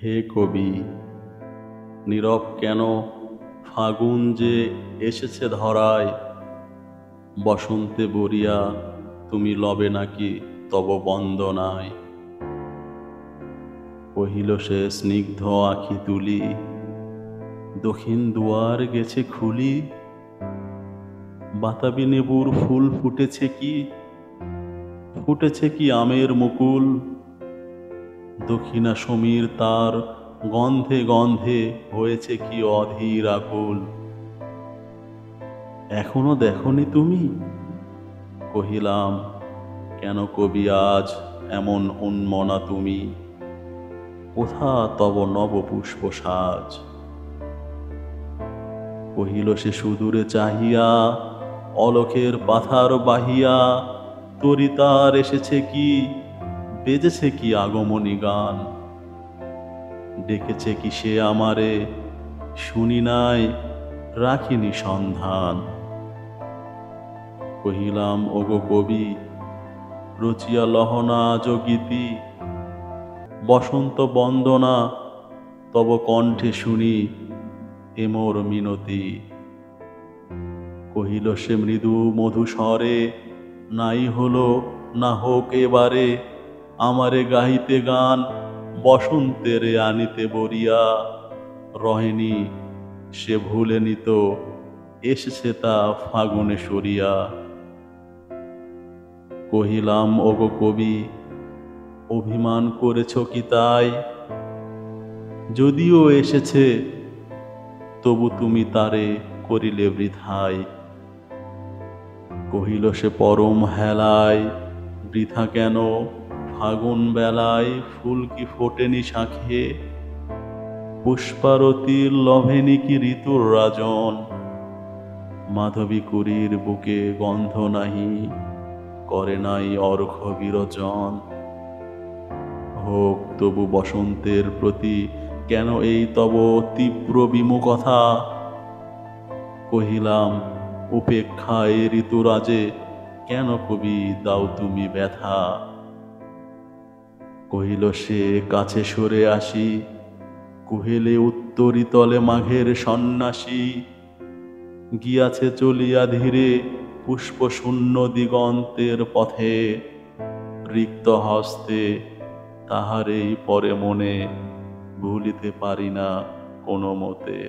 হে কবি, নীরব কেন? ফাগুন যে এসেছে ধরায়, বসন্তে বরিয়া তুমি লবে নাকি তব বন্দনায়। কহিল সে স্নিগ্ধ আখি তুলি, দক্ষিণ দুয়ার গেছে খুলি, বাতাবি নেবুর ফুল ফুটেছে কি, ফুটেছে কি আমের মুকুল, দক্ষিণা সমীর তার গন্ধে গন্ধে হয়েছে কি অধীর আকুল। এখনো দেখনি তুমি? কহিলাম, কেন কবি আজ এমন উন্মনা তুমি? কোথা তব নব পুষ্প সাজ? কহিল সে সুদূরে চাহিয়া, অলোকের পাথার বাহিয়া, তরিতার এসেছে কি, বেজেছে কি আগমনী গান। ডেকেছে কি সে আমারে, শুনি নাই, রাখিনি সন্ধান। কহিলাম, ওগো কবি, রচিয়া লহনা যোগীতি, বসন্ত বন্দনা তব কণ্ঠে শুনি এ মোর মিনতি। কহিল সে মৃদু মধু স্বরে, নাই হলো না হোক এবারে, আমারে গাহিতে গান বসন্তেরে আনিতে বরিয়া। রহেনি সে ভুলে নিত, এসেছে তা ফাগুনে সরিয়া। কহিলাম, ওগো কবি, অভিমান করেছ কি তাই? যদিও এসেছে তবু তুমি তারে করিলে বৃথাই। কহিল সে পরম হেলায়, বৃথা কেন ফাগুন বেলায় ফুল কি ফোটেনি শাঁখে, পুষ্পারতির লভেনি কি ঋতুর রাজন, মাধবী কুরীর বুকে গন্ধ নাহি, করে নাই অর্ঘ্য বিরোচন। হোক তবু বসন্তের প্রতি কেন এই তব তীব্র বিমুখতা? কহিলাম, উপেক্ষা এ ঋতুরাজে কেন কবি দাও তুমি ব্যথা? কহিল সে কাছে সরে আসি, কুহেলে উত্তরিতলে মাঘের সন্ন্যাসী, গিয়াছে চলিয়া ধীরে পুষ্প শূন্য দিগন্তের পথে, রিক্ত হস্তে তাহারেই পরে মনে ভুলিতে পারি না কোনো মতে।